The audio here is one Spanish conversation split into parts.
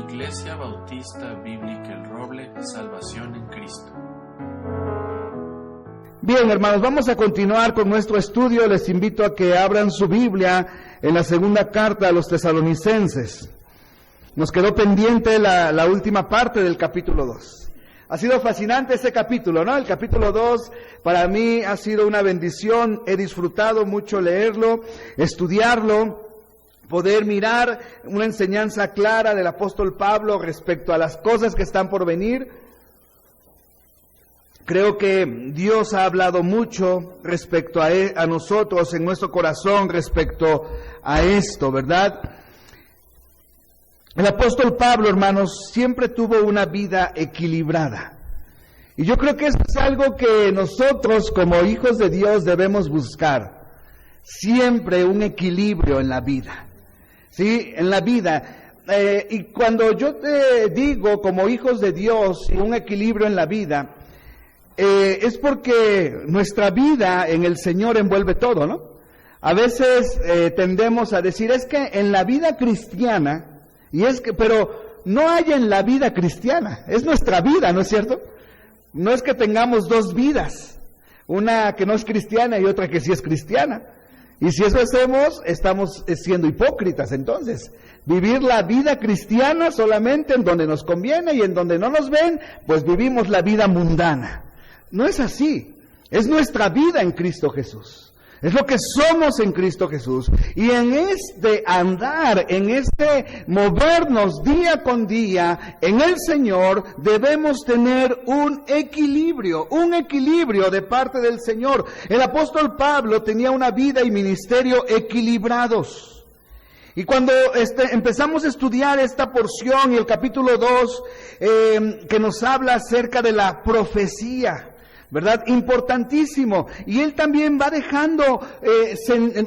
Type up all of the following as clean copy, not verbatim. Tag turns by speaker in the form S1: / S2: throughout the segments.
S1: Iglesia Bautista Bíblica El Roble, Salvación en Cristo.
S2: Bien, hermanos, vamos a continuar con nuestro estudio. Les invito a que abran su Biblia en la segunda carta a los Tesalonicenses. Nos quedó pendiente la última parte del capítulo 2. Ha sido fascinante ese capítulo, ¿no? El capítulo 2 para mí ha sido una bendición. He disfrutado mucho leerlo, estudiarlo, poder mirar una enseñanza clara del apóstol Pablo respecto a las cosas que están por venir. Creo que Dios ha hablado mucho respecto a nosotros en nuestro corazón respecto a esto, ¿verdad? El apóstol Pablo, hermanos, siempre tuvo una vida equilibrada. Y yo creo que eso es algo que nosotros como hijos de Dios debemos buscar. Siempre un equilibrio en la vida. ¿Sí? En la vida. Y cuando yo te digo como hijos de Dios y un equilibrio en la vida, es porque nuestra vida en el Señor envuelve todo, ¿no? A veces tendemos a decir, es que en la vida cristiana, pero no hay en la vida cristiana, es nuestra vida, ¿no es cierto? No es que tengamos dos vidas, una que no es cristiana y otra que sí es cristiana. Y si eso hacemos, estamos siendo hipócritas entonces. Vivir la vida cristiana solamente en donde nos conviene y en donde no nos ven, pues vivimos la vida mundana. No es así, es nuestra vida en Cristo Jesús. Es lo que somos en Cristo Jesús. Y en este andar, en este movernos día con día en el Señor, debemos tener un equilibrio de parte del Señor. El apóstol Pablo tenía una vida y ministerio equilibrados. Y cuando empezamos a estudiar esta porción y el capítulo 2, que nos habla acerca de la profecía, ¿verdad? Importantísimo. Y él también va dejando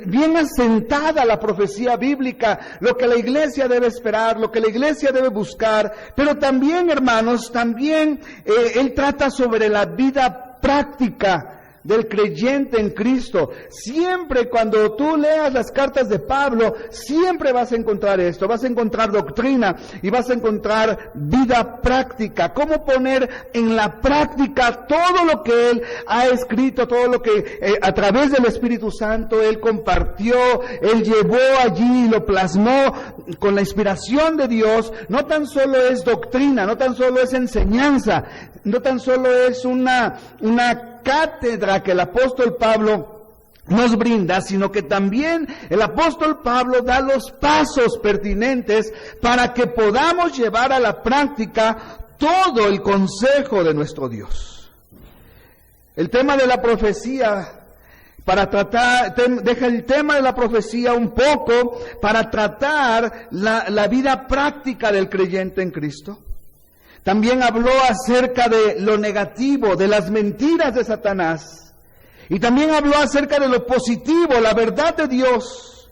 S2: bien asentada la profecía bíblica, lo que la iglesia debe esperar, lo que la iglesia debe buscar. Pero también, hermanos, él trata sobre la vida práctica del creyente en Cristo. Siempre cuando tú leas las cartas de Pablo, siempre vas a encontrar esto, vas a encontrar doctrina y vas a encontrar vida práctica. Cómo poner en la práctica todo lo que él ha escrito, todo lo que a través del Espíritu Santo él compartió, él llevó allí, lo plasmó con la inspiración de Dios. No tan solo es doctrina, no tan solo es enseñanza, no tan solo es una cátedra que el apóstol Pablo nos brinda, sino que también el apóstol Pablo da los pasos pertinentes para que podamos llevar a la práctica todo el consejo de nuestro Dios. El tema de la profecía, deja el tema de la profecía un poco para tratar la vida práctica del creyente en Cristo. También habló acerca de lo negativo, de las mentiras de Satanás. Y también habló acerca de lo positivo, la verdad de Dios.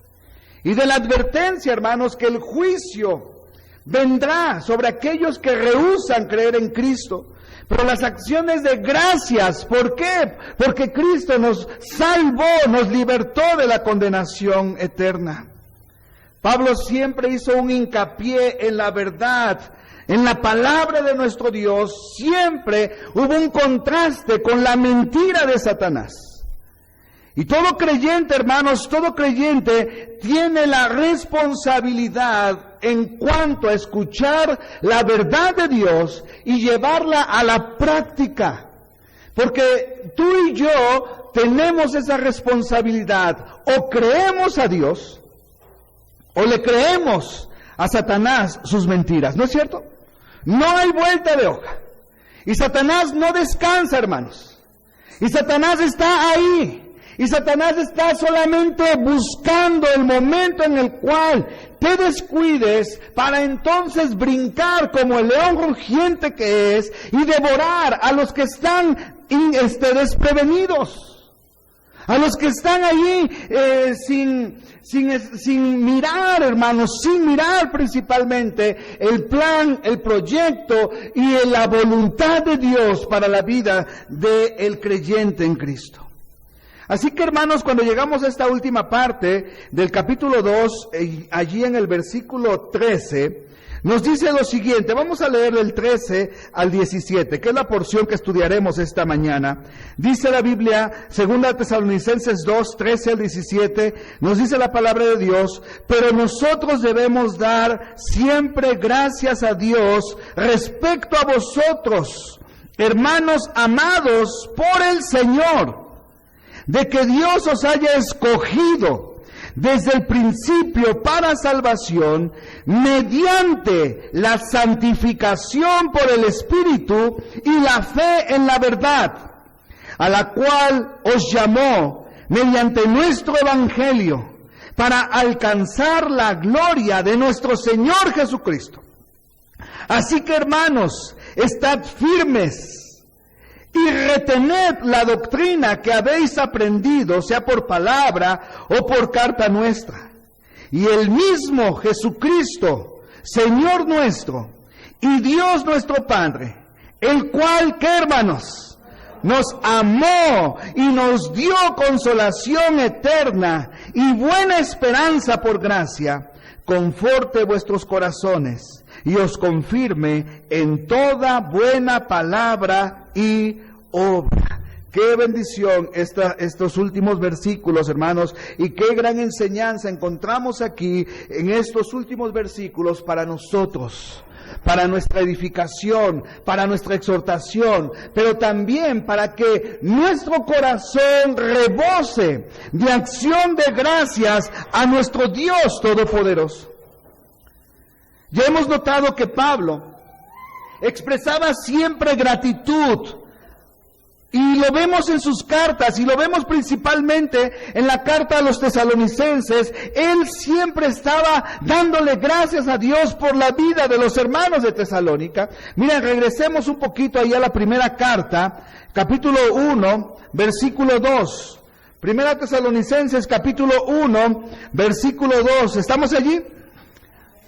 S2: Y de la advertencia, hermanos, que el juicio vendrá sobre aquellos que rehúsan creer en Cristo. Pero las acciones de gracias, ¿por qué? Porque Cristo nos salvó, nos libertó de la condenación eterna. Pablo siempre hizo un hincapié en la verdad, en la palabra de nuestro Dios. Siempre hubo un contraste con la mentira de Satanás. Y todo creyente, hermanos, todo creyente tiene la responsabilidad en cuanto a escuchar la verdad de Dios y llevarla a la práctica. Porque tú y yo tenemos esa responsabilidad. O creemos a Dios, o le creemos a Satanás sus mentiras. ¿No es cierto? No hay vuelta de hoja. Y Satanás no descansa, hermanos. Y Satanás está ahí. Y Satanás está solamente buscando el momento en el cual te descuides para entonces brincar como el león rugiente que es y devorar a los que están desprevenidos. A los que están allí sin mirar, hermanos, sin mirar principalmente el plan, el proyecto y la voluntad de Dios para la vida del creyente en Cristo. Así que, hermanos, cuando llegamos a esta última parte del capítulo 2, allí en el versículo 13, nos dice lo siguiente. Vamos a leer del 13 al 17, que es la porción que estudiaremos esta mañana. Dice la Biblia, 2 Tesalonicenses 2, 13 al 17, nos dice la palabra de Dios: pero nosotros debemos dar siempre gracias a Dios respecto a vosotros, hermanos amados por el Señor, de que Dios os haya escogido desde el principio para salvación, mediante la santificación por el Espíritu y la fe en la verdad, a la cual os llamó mediante nuestro Evangelio, para alcanzar la gloria de nuestro Señor Jesucristo. Así que, hermanos, estad firmes y retened la doctrina que habéis aprendido, sea por palabra o por carta nuestra. Y el mismo Jesucristo, Señor nuestro, y Dios nuestro Padre, el cual, ¿qué, hermanos? Nos amó y nos dio consolación eterna y buena esperanza por gracia, conforte vuestros corazones y os confirme en toda buena palabra y obra. Qué bendición estos últimos versículos, hermanos, y qué gran enseñanza encontramos aquí en estos últimos versículos para nosotros, para nuestra edificación, para nuestra exhortación, pero también para que nuestro corazón rebose de acción de gracias a nuestro Dios Todopoderoso. Ya hemos notado que Pablo expresaba siempre gratitud, y lo vemos en sus cartas, y lo vemos principalmente en la carta a los tesalonicenses. Él siempre estaba dándole gracias a Dios por la vida de los hermanos de Tesalónica. Miren, regresemos un poquito ahí a la primera carta, capítulo 1, versículo 2. Primera Tesalonicenses, capítulo 1, versículo 2. ¿Estamos allí?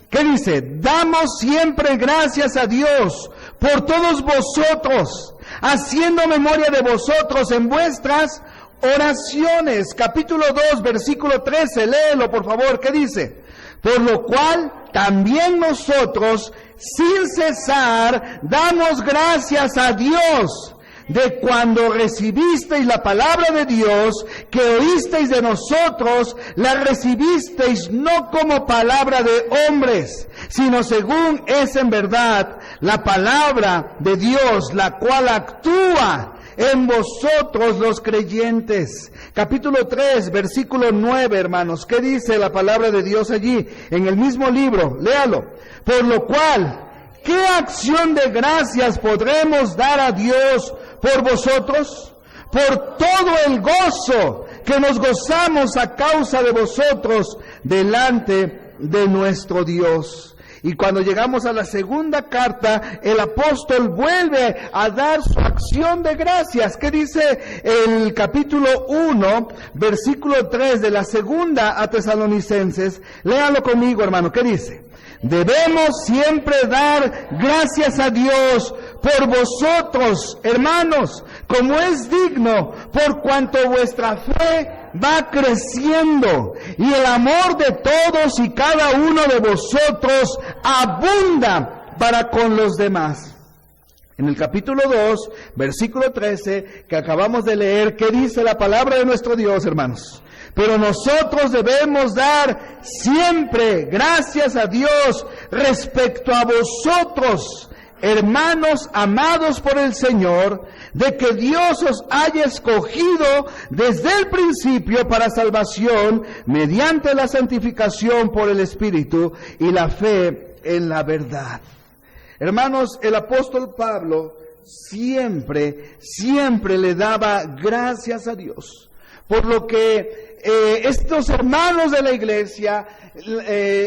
S2: ¿Qué dice? Damos siempre gracias a Dios por todos vosotros, haciendo memoria de vosotros en vuestras oraciones. Capítulo 2, versículo 13, léelo por favor. ¿Qué dice? Por lo cual también nosotros, sin cesar, damos gracias a Dios de cuando recibisteis la palabra de Dios, que oísteis de nosotros, la recibisteis no como palabra de hombres, sino según es en verdad la palabra de Dios, la cual actúa en vosotros los creyentes. Capítulo 3, versículo 9, hermanos. ¿Qué dice la palabra de Dios allí? En el mismo libro, léalo. Por lo cual, ¿qué acción de gracias podremos dar a Dios por vosotros? Por todo el gozo que nos gozamos a causa de vosotros delante de nuestro Dios. Y cuando llegamos a la segunda carta, el apóstol vuelve a dar su acción de gracias. ¿Qué dice el capítulo 1, versículo 3 de la segunda a Tesalonicenses? Léalo conmigo, hermano. ¿Qué dice? Debemos siempre dar gracias a Dios por vosotros, hermanos, como es digno, por cuanto vuestra fe va creciendo y el amor de todos y cada uno de vosotros abunda para con los demás. En el capítulo 2, versículo 13, que acabamos de leer, ¿qué dice la palabra de nuestro Dios, hermanos? Pero nosotros debemos dar siempre gracias a Dios respecto a vosotros, hermanos amados por el Señor, de que Dios os haya escogido desde el principio para salvación, mediante la santificación por el Espíritu y la fe en la verdad. Hermanos, el apóstol Pablo siempre le daba gracias a Dios por lo que estos hermanos de la iglesia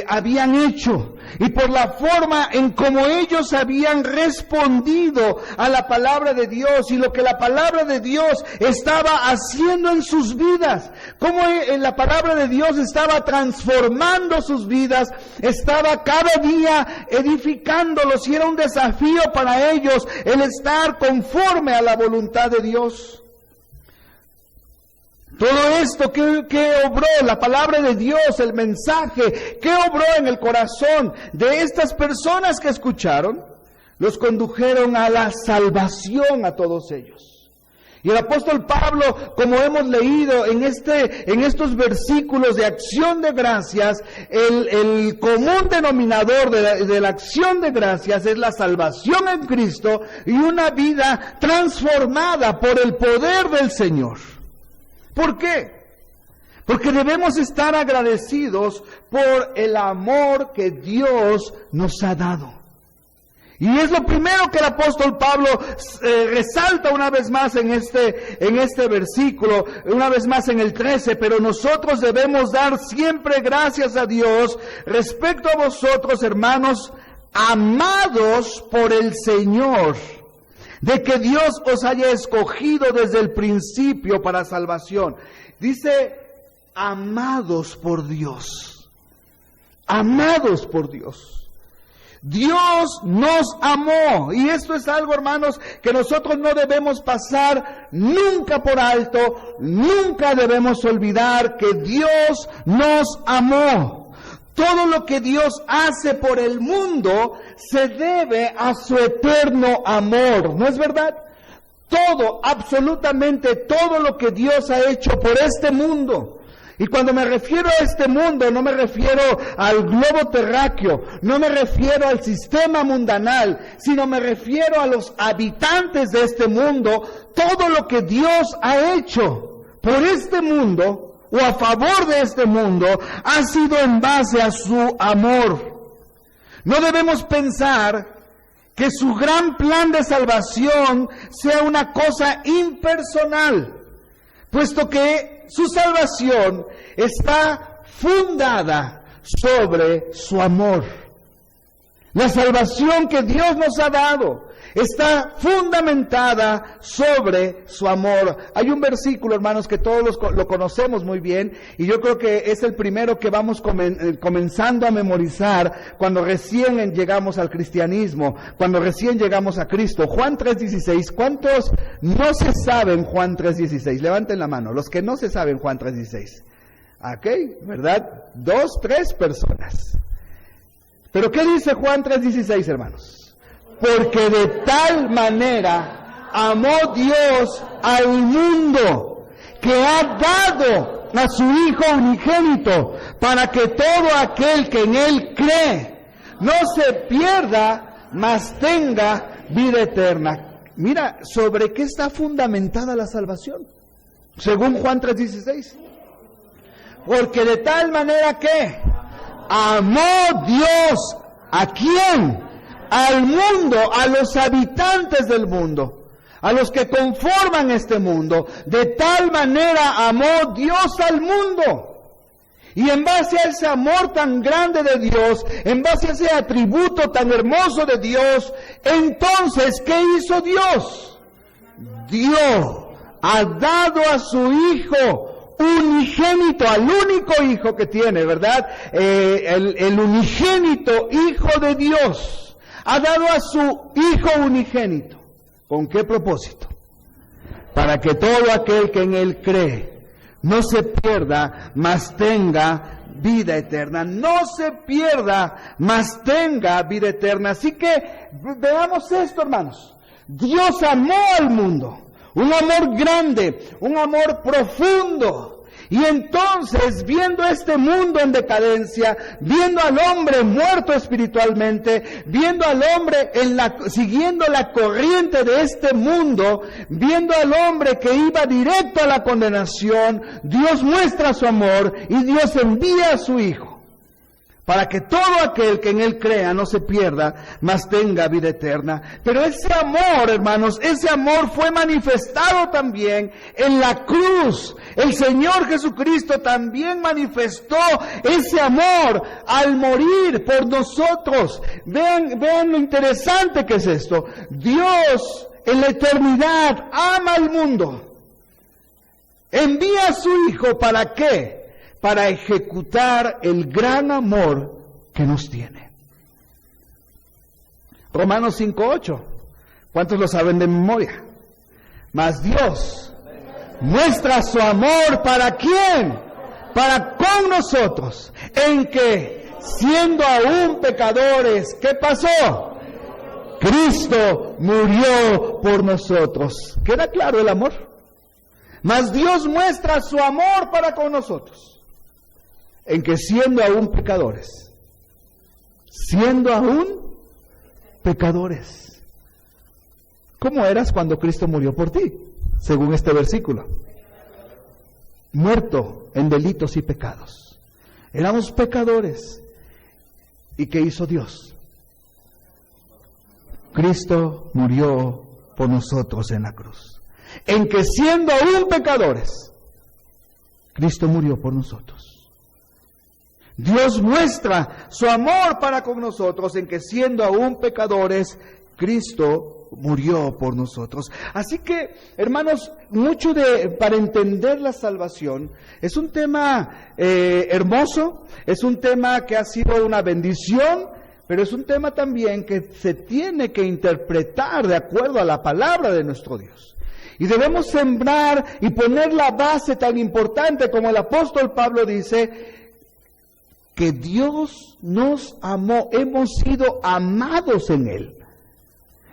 S2: habían hecho y por la forma en cómo ellos habían respondido a la palabra de Dios y lo que la palabra de Dios estaba haciendo en sus vidas, cómo la palabra de Dios estaba transformando sus vidas, estaba cada día edificándolos, y era un desafío para ellos el estar conforme a la voluntad de Dios. Todo esto que obró la palabra de Dios, el mensaje, que obró en el corazón de estas personas que escucharon, los condujeron a la salvación a todos ellos. Y el apóstol Pablo, como hemos leído en estos versículos de acción de gracias, el común denominador de la acción de gracias es la salvación en Cristo y una vida transformada por el poder del Señor. ¿Por qué? Porque debemos estar agradecidos por el amor que Dios nos ha dado. Y es lo primero que el apóstol Pablo resalta una vez más en este versículo, una vez más en el 13, pero nosotros debemos dar siempre gracias a Dios respecto a vosotros, hermanos, amados por el Señor, de que Dios os haya escogido desde el principio para salvación. Dice, amados por Dios, amados por Dios. Dios nos amó, y esto es algo, hermanos, que nosotros no debemos pasar nunca por alto, nunca debemos olvidar que Dios nos amó. Todo lo que Dios hace por el mundo se debe a su eterno amor, ¿no es verdad? Todo, absolutamente todo lo que Dios ha hecho por este mundo. Y cuando me refiero a este mundo, no me refiero al globo terráqueo, no me refiero al sistema mundanal, sino me refiero a los habitantes de este mundo. Todo lo que Dios ha hecho por este mundo o a favor de este mundo ha sido en base a su amor. No debemos pensar que su gran plan de salvación sea una cosa impersonal, puesto que su salvación está fundada sobre su amor. La salvación que Dios nos ha dado está fundamentada sobre su amor. Hay un versículo, hermanos, que todos lo conocemos muy bien, y yo creo que es el primero que vamos comenzando a memorizar cuando recién llegamos al cristianismo, cuando recién llegamos a Cristo. Juan 3:16. ¿Cuántos no se saben Juan 3:16? Levanten la mano, los que no se saben Juan 3:16. ¿Ok? ¿Verdad? 2, 3 personas. ¿Pero qué dice Juan 3:16, hermanos? Porque de tal manera amó Dios al mundo, que ha dado a su Hijo unigénito, para que todo aquel que en Él cree no se pierda, mas tenga vida eterna. Mira, ¿sobre qué está fundamentada la salvación? Según Juan 3:16. Porque de tal manera que amó Dios, ¿a quién? Al mundo, a los habitantes del mundo, a los que conforman este mundo. De tal manera amó Dios al mundo. Y en base a ese amor tan grande de Dios, en base a ese atributo tan hermoso de Dios, entonces, ¿qué hizo Dios? Ha dado a su Hijo unigénito, al único Hijo que tiene, ¿verdad? El unigénito Hijo de Dios. Ha dado a su Hijo unigénito. ¿Con qué propósito? Para que todo aquel que en Él cree no se pierda, mas tenga vida eterna. No se pierda, mas tenga vida eterna. Así que veamos esto, hermanos. Dios amó al mundo. Un amor grande, un amor profundo. Y entonces, viendo este mundo en decadencia, viendo al hombre muerto espiritualmente, viendo al hombre siguiendo la corriente de este mundo, viendo al hombre que iba directo a la condenación, Dios muestra su amor y Dios envía a su Hijo, para que todo aquel que en Él crea no se pierda, mas tenga vida eterna. Pero ese amor, hermanos, ese amor fue manifestado también en la cruz. El Señor Jesucristo también manifestó ese amor al morir por nosotros. Vean lo interesante que es esto. Dios en la eternidad ama al mundo. Envía a su Hijo, ¿para qué? Para ejecutar el gran amor que nos tiene. Romanos 5:8. ¿Cuántos lo saben de memoria? Mas Dios muestra su amor ¿para quién? Para con nosotros, en que siendo aún pecadores, ¿qué pasó? Cristo murió por nosotros. ¿Queda claro el amor? Mas Dios muestra su amor para con nosotros, en que siendo aún pecadores, ¿cómo eras cuando Cristo murió por ti? Según este versículo. Muerto en delitos y pecados. Éramos pecadores. ¿Y qué hizo Dios? Cristo murió por nosotros en la cruz. En que siendo aún pecadores, Cristo murió por nosotros. Dios muestra su amor para con nosotros, en que siendo aún pecadores, Cristo murió por nosotros. Así que, hermanos, para entender la salvación, es un tema hermoso, es un tema que ha sido una bendición, pero es un tema también que se tiene que interpretar de acuerdo a la palabra de nuestro Dios. Y debemos sembrar y poner la base tan importante como el apóstol Pablo dice, que Dios nos amó, hemos sido amados en Él.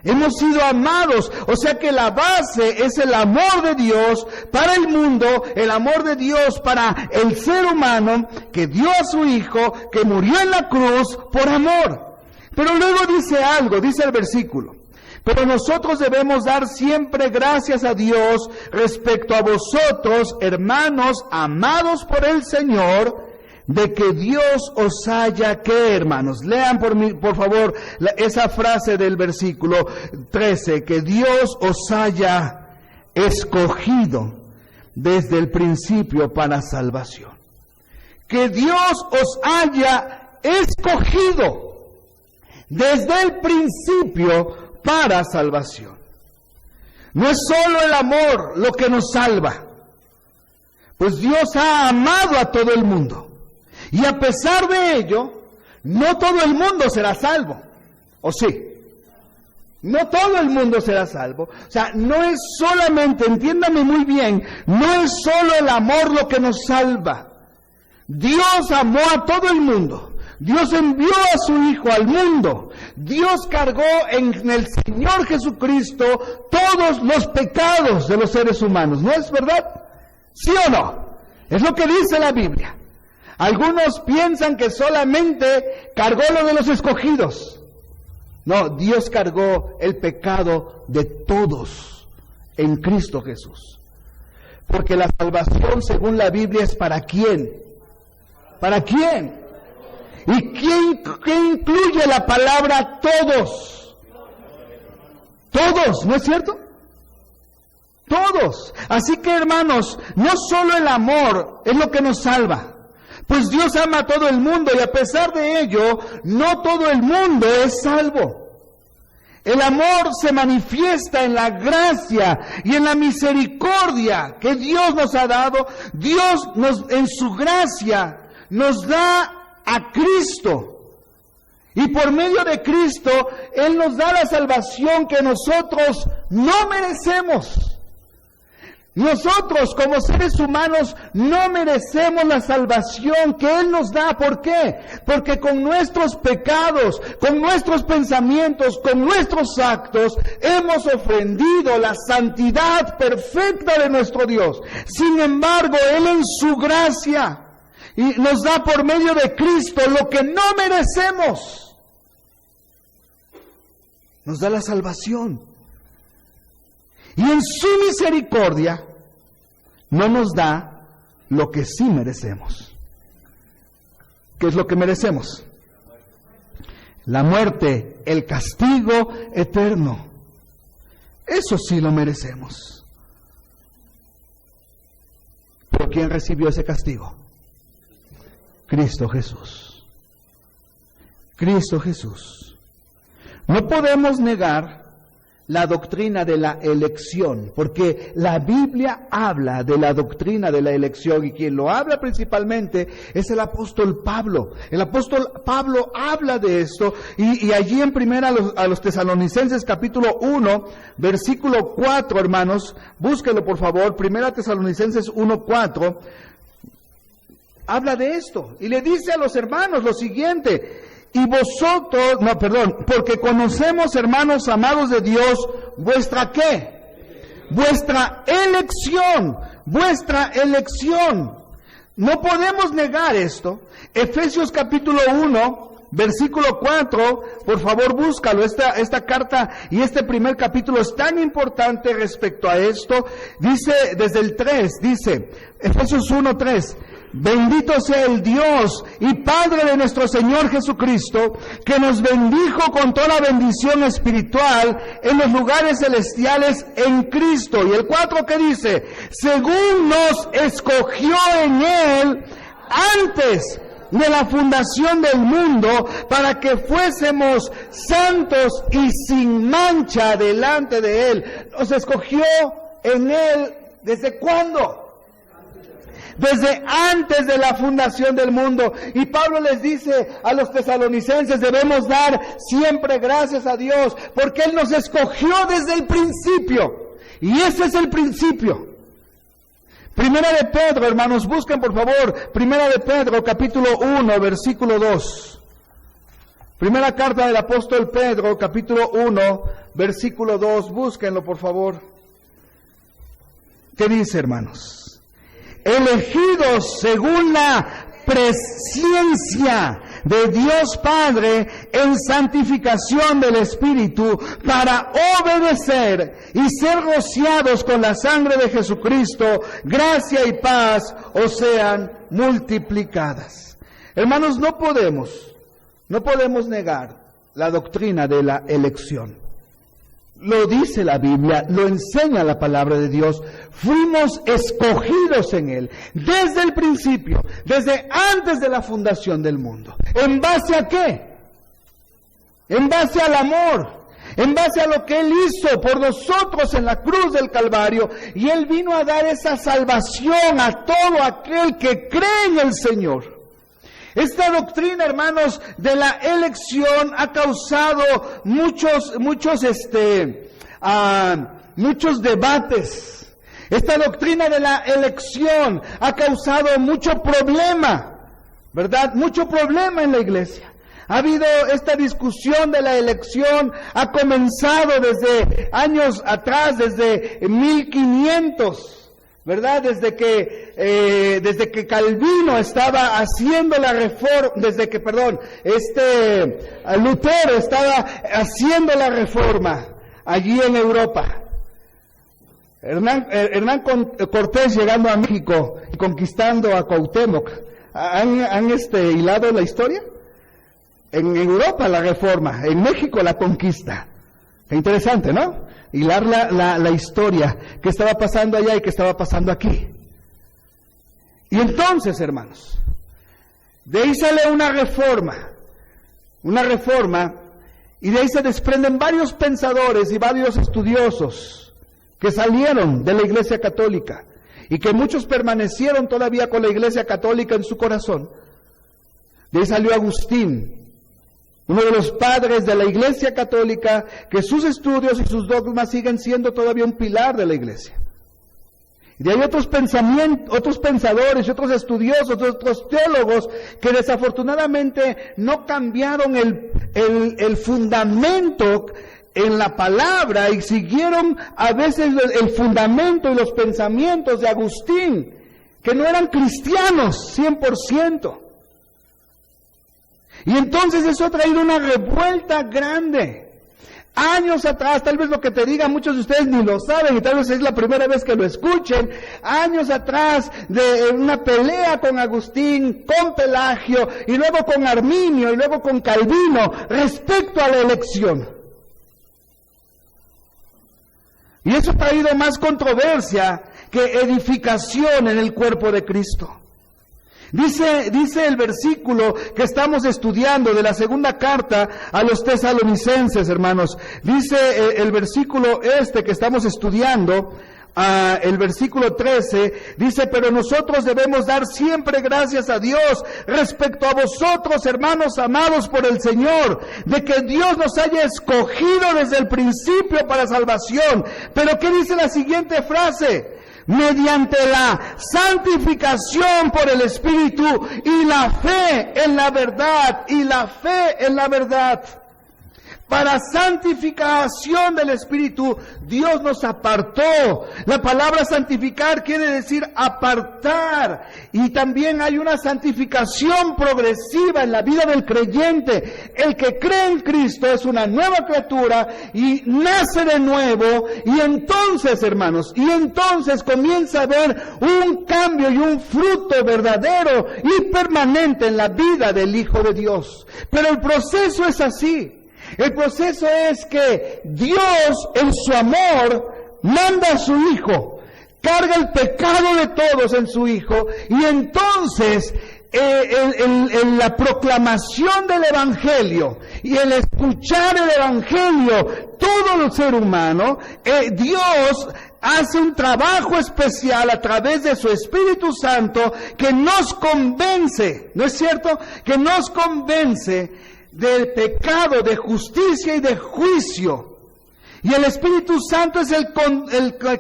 S2: Hemos sido amados, o sea que la base es el amor de Dios para el mundo, el amor de Dios para el ser humano, que dio a su Hijo, que murió en la cruz por amor. Pero luego dice algo, dice el versículo, pero nosotros debemos dar siempre gracias a Dios respecto a vosotros, hermanos amados por el Señor, de que Dios os haya, ¿qué, hermanos? Lean por favor esa frase del versículo 13, que Dios os haya escogido desde el principio para salvación. Que Dios os haya escogido desde el principio para salvación. No es solo el amor lo que nos salva, pues Dios ha amado a todo el mundo. Y a pesar de ello, no todo el mundo será salvo. ¿O sí? No todo el mundo será salvo. O sea, no es solamente, entiéndame muy bien, no es solo el amor lo que nos salva. Dios amó a todo el mundo. Dios envió a su Hijo al mundo. Dios cargó en el Señor Jesucristo todos los pecados de los seres humanos. ¿No es verdad? ¿Sí o no? Es lo que dice la Biblia. Algunos piensan que solamente cargó lo de los escogidos. No, Dios cargó el pecado de todos en Cristo Jesús. Porque la salvación, según la Biblia, es ¿para quién? ¿Para quién? ¿Y qué incluye la palabra todos? Todos, ¿no es cierto? Todos. Así que, hermanos, no solo el amor es lo que nos salva. Pues Dios ama a todo el mundo y a pesar de ello, no todo el mundo es salvo. El amor se manifiesta en la gracia y en la misericordia que Dios nos ha dado. Dios en su gracia nos da a Cristo. Y por medio de Cristo, Él nos da la salvación que nosotros no merecemos. Nosotros como seres humanos no merecemos la salvación que Él nos da. ¿Por qué? Porque con nuestros pecados, con nuestros pensamientos, con nuestros actos, hemos ofendido la santidad perfecta de nuestro Dios. Sin embargo, Él en su gracia nos da por medio de Cristo lo que no merecemos. Nos da la salvación. Y en su misericordia no nos da lo que sí merecemos. ¿Qué es lo que merecemos? La muerte, el castigo eterno. Eso sí lo merecemos. ¿Pero quién recibió ese castigo? Cristo Jesús. Cristo Jesús. No podemos negar la doctrina de la elección, porque la Biblia habla de la doctrina de la elección y quien lo habla principalmente es el apóstol Pablo. El apóstol Pablo habla de esto y allí en primera a los Tesalonicenses capítulo 1, versículo 4, hermanos, búsquenlo por favor, primera Tesalonicenses 1:4, habla de esto y le dice a los hermanos lo siguiente: porque conocemos, hermanos amados de Dios, vuestra ¿qué? Vuestra elección. No podemos negar esto. Efesios capítulo 1, versículo 4, por favor búscalo, esta carta y este primer capítulo es tan importante respecto a esto. Dice, desde el 3, dice, Efesios 1:3, bendito sea el Dios y Padre de nuestro Señor Jesucristo, que nos bendijo con toda bendición espiritual en los lugares celestiales en Cristo. Y el 4 que dice, según nos escogió en Él antes de la fundación del mundo, para que fuésemos santos y sin mancha delante de Él. Nos escogió en Él, ¿desde cuándo? Desde antes de la fundación del mundo. Y Pablo les dice a los tesalonicenses, debemos dar siempre gracias a Dios, porque Él nos escogió desde el principio. Y ese es el principio. Primera de Pedro, hermanos, busquen por favor, Primera de Pedro, capítulo 1, versículo 2. Primera carta del apóstol Pedro, capítulo 1, versículo 2, búsquenlo por favor. ¿Qué dice, hermanos? Elegidos según la presciencia de Dios Padre en santificación del Espíritu, para obedecer y ser rociados con la sangre de Jesucristo, gracia y paz os sean multiplicadas. Hermanos, no podemos negar la doctrina de la elección. Lo dice la Biblia, lo enseña la palabra de Dios. Fuimos escogidos en Él desde el principio, desde antes de la fundación del mundo. ¿En base a qué? En base al amor, en base a lo que Él hizo por nosotros en la cruz del Calvario. Y Él vino a dar esa salvación a todo aquel que cree en el Señor. Esta doctrina, hermanos, de la elección ha causado muchos debates. Esta doctrina de la elección ha causado mucho problema, ¿verdad? Mucho problema en la iglesia. Ha habido esta discusión de la elección, ha comenzado desde años atrás, desde 1500. ¿Verdad? Desde que Calvino estaba haciendo la reforma, Lutero estaba haciendo la reforma allí en Europa. Hernán Cortés llegando a México y conquistando a Cuauhtémoc. ¿Han hilado la historia? En Europa la reforma, en México la conquista. Qué interesante, ¿no? Hilar la historia que estaba pasando allá y que estaba pasando aquí. Y entonces, hermanos, de ahí sale una reforma, y de ahí se desprenden varios pensadores y varios estudiosos que salieron de la Iglesia Católica y que muchos permanecieron todavía con la Iglesia Católica en su corazón. De ahí salió Agustín, uno de los padres de la Iglesia Católica, que sus estudios y sus dogmas siguen siendo todavía un pilar de la Iglesia. Y de ahí otros pensadores y otros estudiosos, otros teólogos, que desafortunadamente no cambiaron el fundamento en la palabra y siguieron a veces el fundamento y los pensamientos de Agustín, que no eran cristianos 100%. Y entonces eso ha traído una revuelta grande. Años atrás, tal vez lo que te diga muchos de ustedes ni lo saben y tal vez es la primera vez que lo escuchen. Años atrás de una pelea con Agustín, con Pelagio y luego con Arminio y luego con Calvino respecto a la elección. Y eso ha traído más controversia que edificación en el cuerpo de Cristo. Dice el versículo que estamos estudiando de la segunda carta a los tesalonicenses, hermanos. Dice el versículo que estamos estudiando, el versículo 13, dice: pero nosotros debemos dar siempre gracias a Dios respecto a vosotros, hermanos amados por el Señor, de que Dios nos haya escogido desde el principio para salvación. Pero ¿qué dice la siguiente frase? Mediante la santificación por el Espíritu y la fe en la verdad, y la fe en la verdad. Para santificación del Espíritu, Dios nos apartó. La palabra santificar quiere decir apartar. Y también hay una santificación progresiva en la vida del creyente. El que cree en Cristo es una nueva criatura y nace de nuevo. Y entonces, hermanos, comienza a haber un cambio y un fruto verdadero y permanente en la vida del Hijo de Dios. Pero el proceso es así. El proceso es que Dios, en su amor, manda a su Hijo, carga el pecado de todos en su Hijo, y entonces en la proclamación del Evangelio y el escuchar el Evangelio, todo el ser humano, Dios hace un trabajo especial a través de su Espíritu Santo que nos convence, ¿no es cierto? Que nos convence del pecado, de justicia y de juicio. Y el Espíritu Santo es el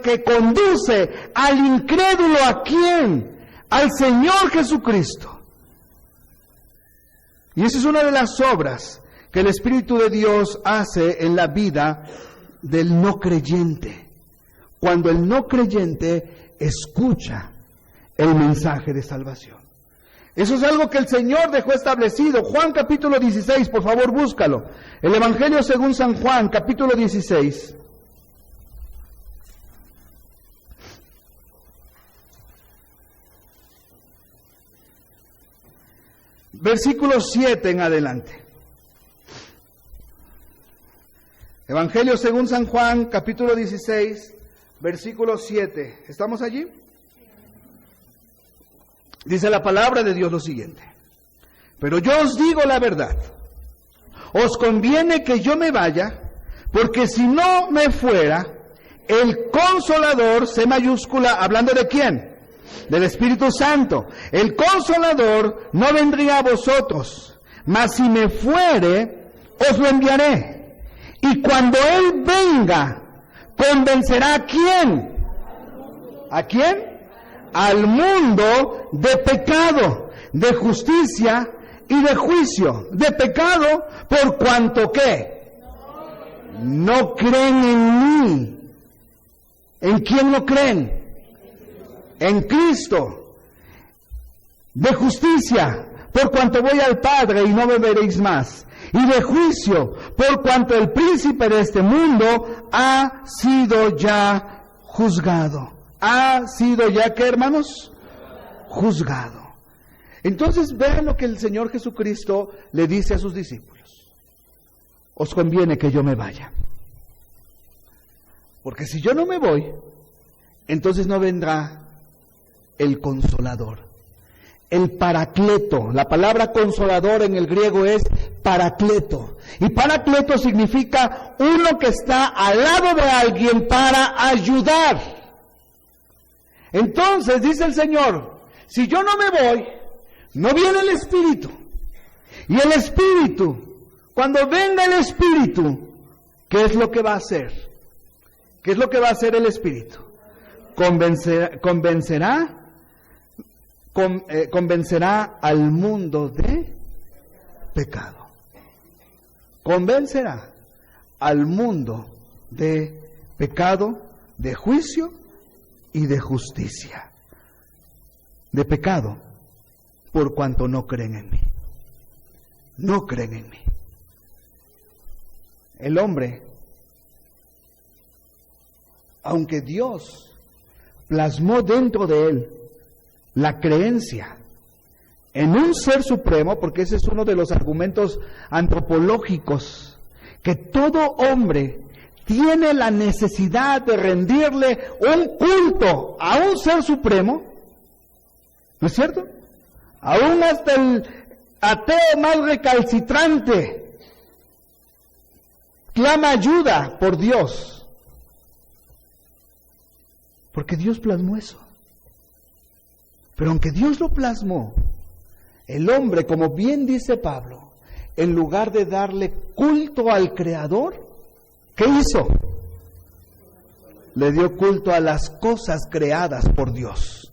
S2: que conduce al incrédulo, ¿a quién? Al Señor Jesucristo. Y esa es una de las obras que el Espíritu de Dios hace en la vida del no creyente. Cuando el no creyente escucha el mensaje de salvación. Eso es algo que el Señor dejó establecido. Juan capítulo 16, por favor búscalo. El Evangelio según San Juan, capítulo 16. Versículo 7 en adelante. Evangelio según San Juan, capítulo 16, versículo 7. ¿Estamos allí? Dice la palabra de Dios lo siguiente: pero yo os digo la verdad, os conviene que yo me vaya, porque si no me fuera, el Consolador, C mayúscula, ¿hablando de quién? Del Espíritu Santo. El Consolador no vendría a vosotros, mas si me fuere, os lo enviaré. Y cuando Él venga, convencerá ¿a quién? ¿A quién? Al mundo de pecado, de justicia y de juicio. De pecado, por cuanto ¿qué? No creen en mí. ¿En quién no creen? En Cristo. De justicia, por cuanto voy al Padre y no me veréis más. Y de juicio, por cuanto el príncipe de este mundo ha sido ya juzgado. ¿Ha sido ya qué, hermanos? Juzgado. Entonces vean lo que el Señor Jesucristo le dice a sus discípulos: os conviene que yo me vaya, porque si yo no me voy, entonces no vendrá el Consolador, el Paracleto. La palabra consolador en el griego es Paracleto, y Paracleto significa uno que está al lado de alguien para ayudar. Entonces dice el Señor: si yo no me voy, no viene el Espíritu. Y el Espíritu, cuando venga el Espíritu, ¿qué es lo que va a hacer? ¿Qué es lo que va a hacer el Espíritu? Convencerá al mundo de pecado. Convencerá al mundo de pecado, de juicio y de justicia. De pecado, por cuanto no creen en mí. No creen en mí. El hombre, aunque Dios plasmó dentro de él la creencia en un ser supremo, porque ese es uno de los argumentos antropológicos, que todo hombre tiene la necesidad de rendirle un culto a un ser supremo, ¿no es cierto? Aún hasta el ateo más recalcitrante clama ayuda por Dios. Porque Dios plasmó eso. Pero aunque Dios lo plasmó, el hombre, como bien dice Pablo, en lugar de darle culto al Creador, ¿qué hizo? Le dio culto a las cosas creadas por Dios.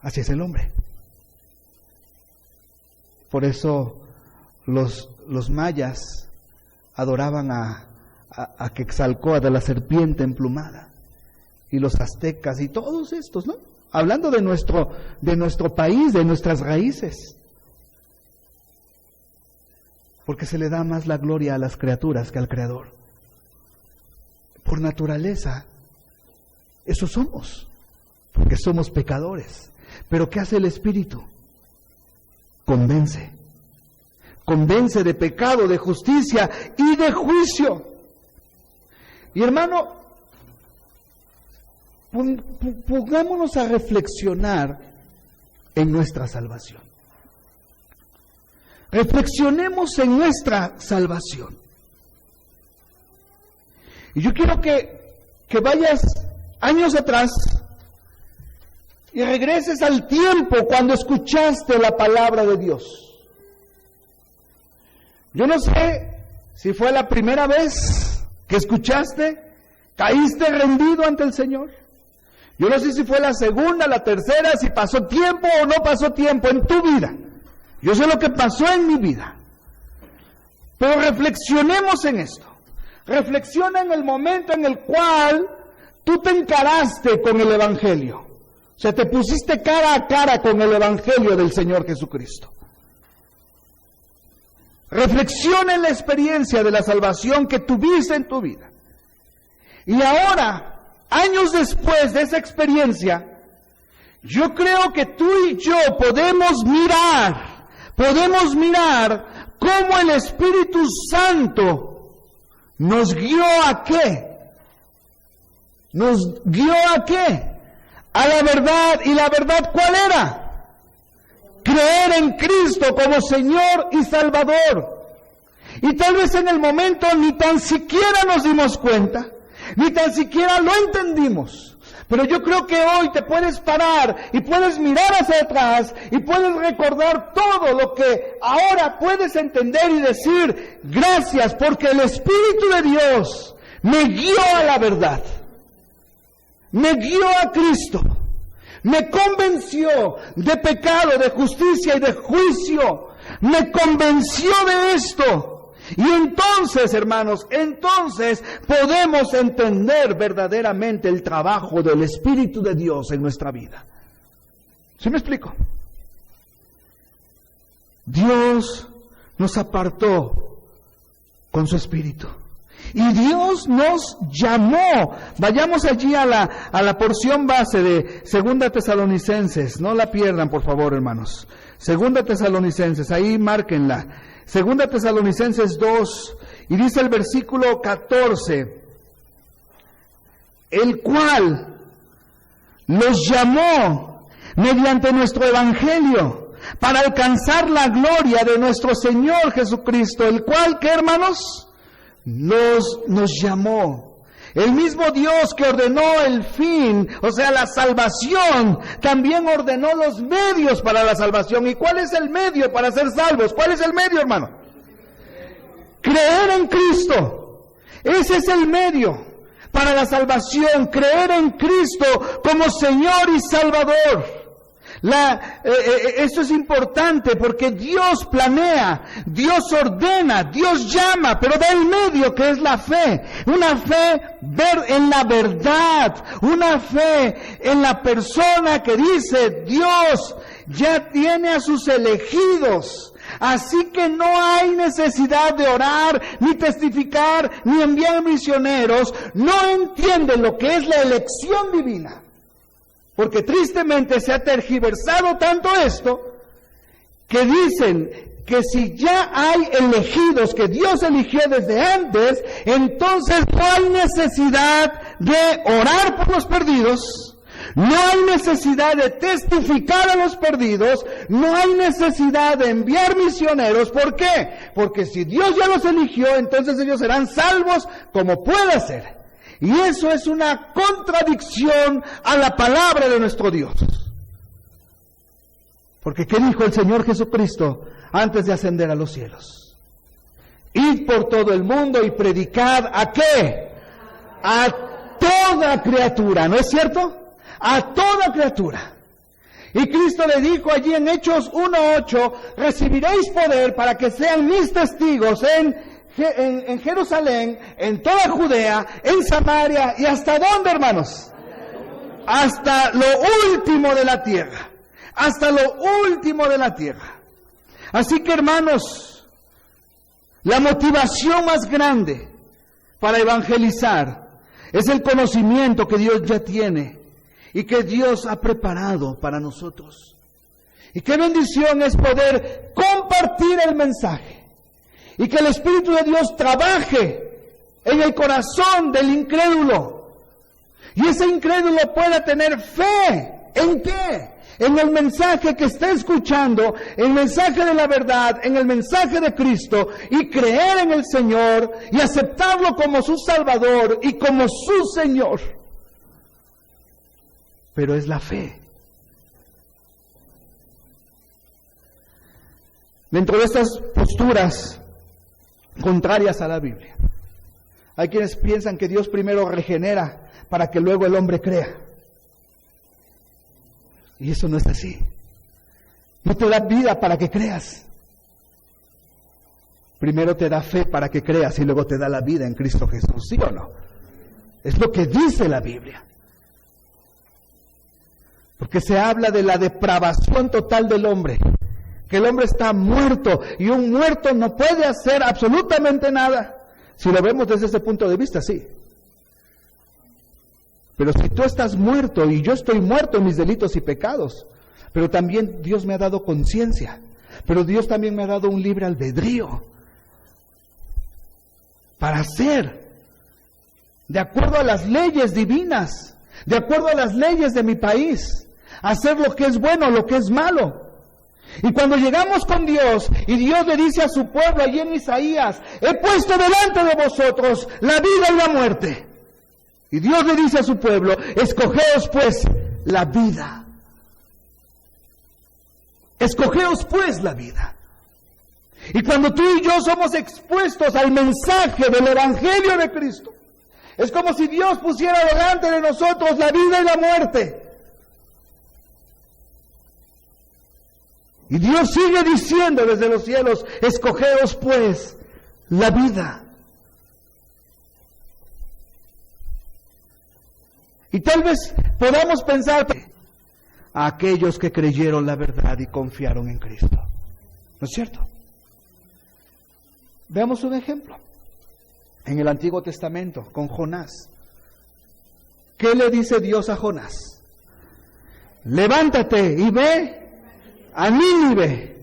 S2: Así es el hombre. Por eso los mayas adoraban a Quetzalcóatl, a la serpiente emplumada, y los aztecas y todos estos, ¿no? Hablando de nuestro país, de nuestras raíces. Porque se le da más la gloria a las criaturas que al Creador. Por naturaleza, eso somos, porque somos pecadores. Pero ¿qué hace el Espíritu? Convence. Convence de pecado, de justicia y de juicio. Y hermano, pongámonos a reflexionar en nuestra salvación. Reflexionemos en nuestra salvación. Y yo quiero que vayas años atrás y regreses al tiempo cuando escuchaste la palabra de Dios. Yo no sé si fue la primera vez que escuchaste, caíste rendido ante el Señor. Yo no sé si fue la segunda, la tercera, si pasó tiempo o no pasó tiempo en tu vida. Yo sé lo que pasó en mi vida. Pero reflexionemos en esto. Reflexiona en el momento en el cual tú te encaraste con el Evangelio. O sea, te pusiste cara a cara con el Evangelio del Señor Jesucristo. Reflexiona en la experiencia de la salvación que tuviste en tu vida. Y ahora, años después de esa experiencia, yo creo que tú y yo podemos mirar cómo el Espíritu Santo nos guió a qué. ¿Nos guió a qué? A la verdad. ¿Y la verdad cuál era? Creer en Cristo como Señor y Salvador. Y tal vez en el momento ni tan siquiera nos dimos cuenta, ni tan siquiera lo entendimos. Pero yo creo que hoy te puedes parar y puedes mirar hacia atrás y puedes recordar todo lo que ahora puedes entender y decir, gracias porque el Espíritu de Dios me guió a la verdad, me guió a Cristo, me convenció de pecado, de justicia y de juicio, me convenció de esto. Y entonces, hermanos, podemos entender verdaderamente el trabajo del Espíritu de Dios en nuestra vida. ¿Sí me explico? Dios nos apartó con su Espíritu. Y Dios nos llamó. Vayamos allí a la porción base de 2 Tesalonicenses. No la pierdan, por favor, hermanos. 2 Tesalonicenses, ahí márquenla. 2 Tesalonicenses 2, y dice el versículo 14, el cual los llamó mediante nuestro Evangelio para alcanzar la gloria de nuestro Señor Jesucristo, el cual, ¿qué hermanos? Nos llamó. El mismo Dios que ordenó el fin, o sea, la salvación, también ordenó los medios para la salvación. ¿Y cuál es el medio para ser salvos? ¿Cuál es el medio, hermano? Creer en Cristo. Ese es el medio para la salvación, creer en Cristo como Señor y Salvador. Esto es importante porque Dios planea, Dios ordena, Dios llama, pero da el medio que es la fe. Una fe en la verdad, una fe en la persona que dice, Dios ya tiene a sus elegidos. Así que no hay necesidad de orar, ni testificar, ni enviar misioneros. No entienden lo que es la elección divina. Porque tristemente se ha tergiversado tanto esto, que dicen que si ya hay elegidos que Dios eligió desde antes, entonces no hay necesidad de orar por los perdidos, No hay necesidad de testificar a los perdidos, no hay necesidad de enviar misioneros. ¿Por qué? Porque si Dios ya los eligió, entonces ellos serán salvos como pueda ser. Y eso es una contradicción a la palabra de nuestro Dios. Porque ¿qué dijo el Señor Jesucristo antes de ascender a los cielos? Id por todo el mundo y predicad ¿a qué? A toda criatura, ¿no es cierto? A toda criatura. Y Cristo le dijo allí en Hechos 1:8, recibiréis poder para que sean mis testigos en Jerusalén, en toda Judea, en Samaria y ¿hasta dónde, hermanos? Hasta lo último de la tierra. Hasta lo último de la tierra. Así que, hermanos, la motivación más grande para evangelizar es el conocimiento que Dios ya tiene y que Dios ha preparado para nosotros. Y qué bendición es poder compartir el mensaje y que el Espíritu de Dios trabaje en el corazón del incrédulo. Y ese incrédulo pueda tener fe. ¿En qué? En el mensaje que está escuchando, el mensaje de la verdad, en el mensaje de Cristo, y creer en el Señor y aceptarlo como su Salvador y como su Señor. Pero es la fe. Dentro de estas posturas contrarias a la Biblia, hay quienes piensan que Dios primero regenera para que luego el hombre crea. Y eso no es así. No te da vida para que creas. Primero te da fe para que creas y luego te da la vida en Cristo Jesús, ¿sí o no? Es lo que dice la Biblia. Porque se habla de la depravación total del hombre. Que el hombre está muerto y un muerto no puede hacer absolutamente nada. Si lo vemos desde ese punto de vista, sí. Pero si tú estás muerto y yo estoy muerto en mis delitos y pecados, pero también Dios me ha dado conciencia, pero Dios también me ha dado un libre albedrío para hacer de acuerdo a las leyes divinas, de acuerdo a las leyes de mi país, hacer lo que es bueno, lo que es malo. Y cuando llegamos con Dios y Dios le dice a su pueblo allí en Isaías, he puesto delante de vosotros la vida y la muerte. Y Dios le dice a su pueblo, escogeos pues la vida. Escogeos pues la vida. Y cuando tú y yo somos expuestos al mensaje del Evangelio de Cristo, es como si Dios pusiera delante de nosotros la vida y la muerte. Y Dios sigue diciendo desde los cielos, escogeos pues la vida. Y tal vez podamos pensar a aquellos que creyeron la verdad y confiaron en Cristo. ¿No es cierto? Veamos un ejemplo. En el Antiguo Testamento, con Jonás. ¿Qué le dice Dios a Jonás? Levántate y ve a Nínive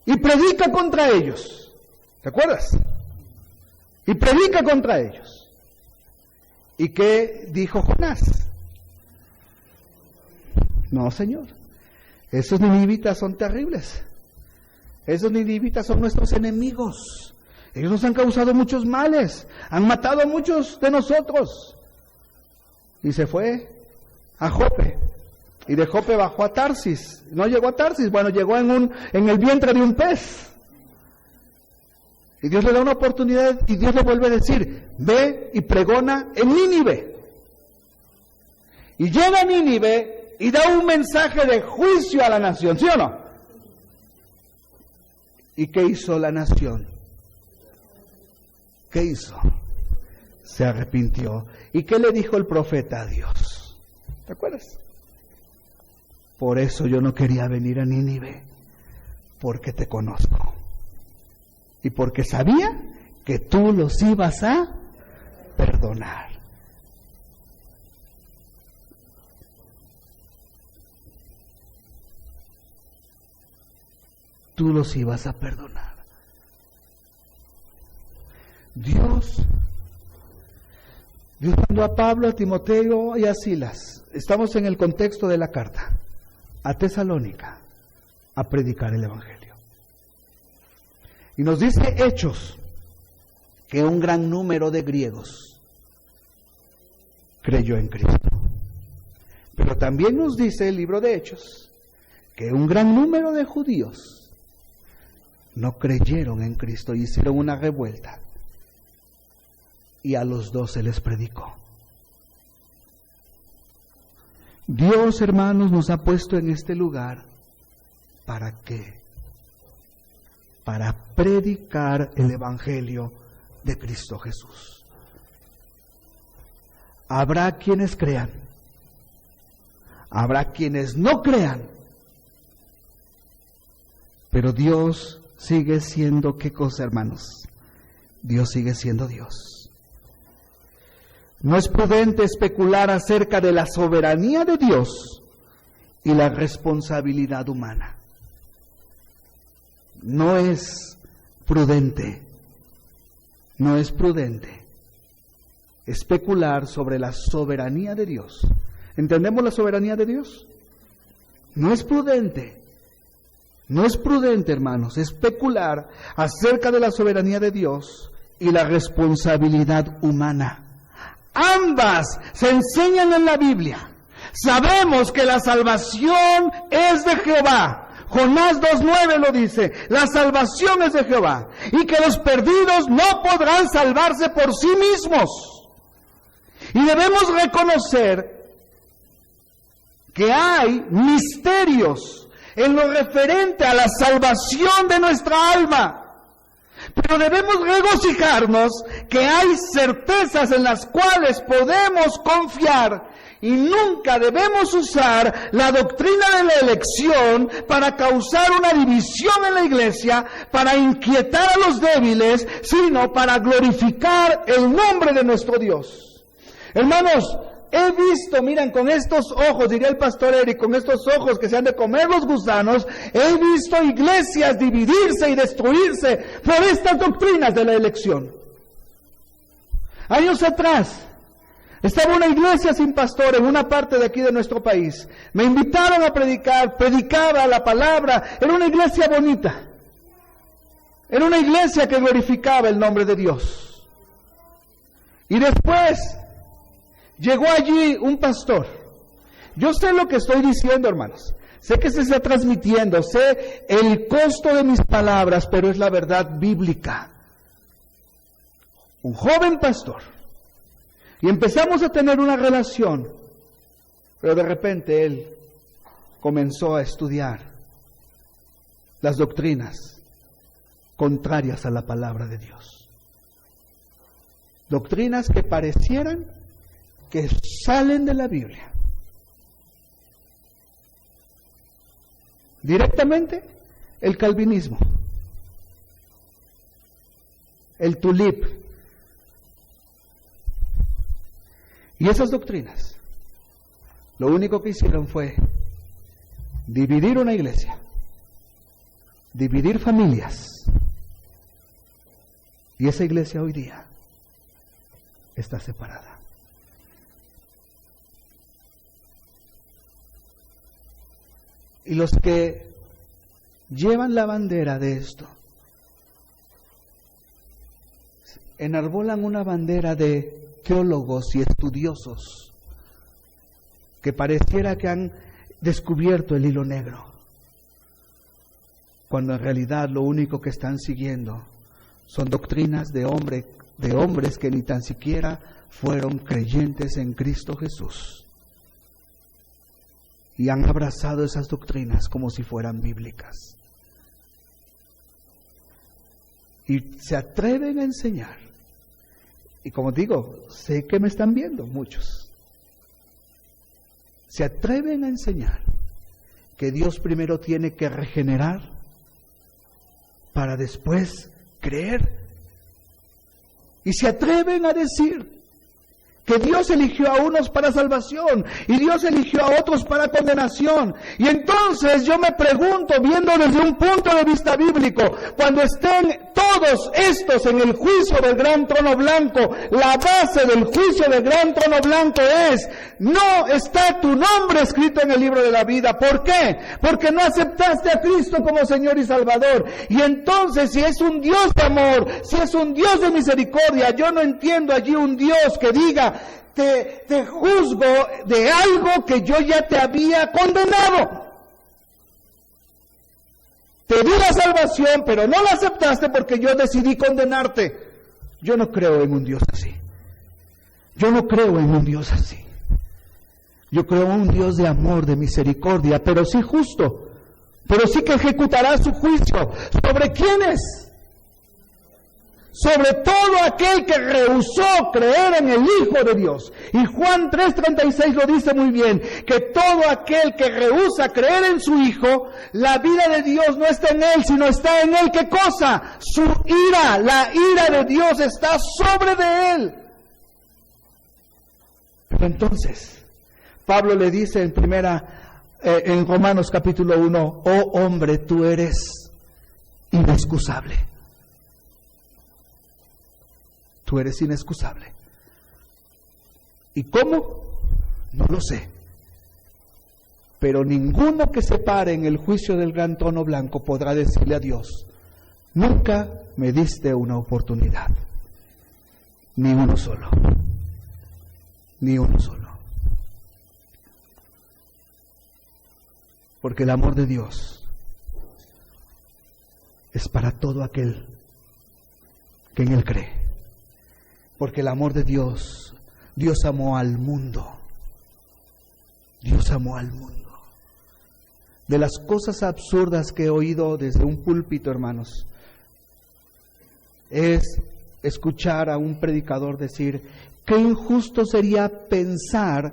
S2: y predica contra ellos. ¿Te acuerdas? Y predica contra ellos. ¿Y qué dijo Jonás? No, Señor, esos ninivitas son terribles. Esos ninivitas son nuestros enemigos. Ellos nos han causado muchos males, han matado a muchos de nosotros. Y se fue a Jope. Y de Jope bajó a Tarsis. No llegó a Tarsis, bueno, llegó en el vientre de un pez. Y Dios le da una oportunidad y Dios le vuelve a decir, ve y pregona en Nínive. Y llega a Nínive y da un mensaje de juicio a la nación, ¿sí o no? ¿Y qué hizo la nación? ¿Qué hizo? Se arrepintió. ¿Y qué le dijo el profeta a Dios? ¿Te acuerdas? Por eso yo no quería venir a Nínive, porque te conozco. Y porque sabía que tú los ibas a perdonar. Tú los ibas a perdonar. y usando a Pablo, a Timoteo y a Silas, estamos en el contexto de la carta a Tesalónica, a predicar el Evangelio. Y nos dice Hechos que un gran número de griegos creyó en Cristo. Pero también nos dice el libro de Hechos que un gran número de judíos no creyeron en Cristo y hicieron una revuelta. Y a los dos se les predicó. Dios, hermanos, nos ha puesto en este lugar. ¿Para qué? Para predicar el Evangelio de Cristo Jesús. Habrá quienes crean. Habrá quienes no crean. Pero Dios sigue siendo, ¿qué cosa, hermanos? Dios sigue siendo Dios. No es prudente especular acerca de la soberanía de Dios y la responsabilidad humana. No es prudente especular sobre la soberanía de Dios. ¿Entendemos la soberanía de Dios? No es prudente, hermanos, especular acerca de la soberanía de Dios y la responsabilidad humana. Ambas se enseñan en la Biblia. Sabemos que la salvación es de Jehová. Jonás 2:9 lo dice, la salvación es de Jehová, y que los perdidos no podrán salvarse por sí mismos. Y debemos reconocer que hay misterios en lo referente a la salvación de nuestra alma. Pero debemos regocijarnos que hay certezas en las cuales podemos confiar y nunca debemos usar la doctrina de la elección para causar una división en la iglesia, para inquietar a los débiles, sino para glorificar el nombre de nuestro Dios. Hermanos, he visto, miren, con estos ojos, diría el pastor Eric, con estos ojos que se han de comer los gusanos, he visto iglesias dividirse y destruirse por estas doctrinas de la elección. Años atrás, estaba una iglesia sin pastor en una parte de aquí de nuestro país. Me invitaron a predicar, predicaba la palabra, era una iglesia bonita. Era una iglesia que glorificaba el nombre de Dios. Y después llegó allí un pastor. Yo sé lo que estoy diciendo, hermanos. Sé que se está transmitiendo, sé el costo de mis palabras, pero es la verdad bíblica. Un joven pastor. Y empezamos a tener una relación, pero de repente él comenzó a estudiar las doctrinas contrarias a la palabra de Dios. Doctrinas que parecieran que salen de la Biblia. Directamente, el calvinismo, el tulip. Y esas doctrinas, lo único que hicieron fue dividir una iglesia, dividir familias. Y esa iglesia hoy día está separada. Y los que llevan la bandera de esto, enarbolan una bandera de teólogos y estudiosos que pareciera que han descubierto el hilo negro, cuando en realidad lo único que están siguiendo son doctrinas de hombres que ni tan siquiera fueron creyentes en Cristo Jesús y han abrazado esas doctrinas como si fueran bíblicas y se atreven a enseñar. Y como digo, sé que me están viendo muchos. Se atreven a enseñar que Dios primero tiene que regenerar para después creer. Y se atreven a decir que Dios eligió a unos para salvación y Dios eligió a otros para condenación. Y entonces yo me pregunto, viendo desde un punto de vista bíblico, cuando estén todos estos en el juicio del gran trono blanco, la base del juicio del gran trono blanco es: no está tu nombre escrito en el libro de la vida. ¿Por qué? Porque no aceptaste a Cristo como Señor y Salvador. Y entonces, si es un Dios de amor, si es un Dios de misericordia, yo no entiendo allí un Dios que diga: te juzgo de algo que yo ya te había condenado. Te di la salvación, pero no la aceptaste porque yo decidí condenarte. Yo no creo en un Dios así. Yo no creo en un Dios así. Yo creo en un Dios de amor, de misericordia, pero sí justo. Pero sí que ejecutará su juicio. ¿Sobre quiénes? Sobre todo aquel que rehusó creer en el Hijo de Dios. Y Juan 3:36 lo dice muy bien, que todo aquel que rehúsa creer en su Hijo, la vida de Dios no está en él, sino está en él. ¿Qué cosa? Su ira, la ira de Dios está sobre de él. Pero entonces, Pablo le dice en Romanos capítulo 1, oh hombre, tú eres inexcusable. Tú eres inexcusable. ¿Y cómo? No lo sé. Pero ninguno que se pare en el juicio del gran trono blanco podrá decirle a Dios: nunca me diste una oportunidad. Ni uno solo. Ni uno solo. Porque el amor de Dios es para todo aquel que en Él cree. Porque el amor de Dios, Dios amó al mundo. Dios amó al mundo. De las cosas absurdas que he oído desde un púlpito, hermanos, es escuchar a un predicador decir: qué injusto sería pensar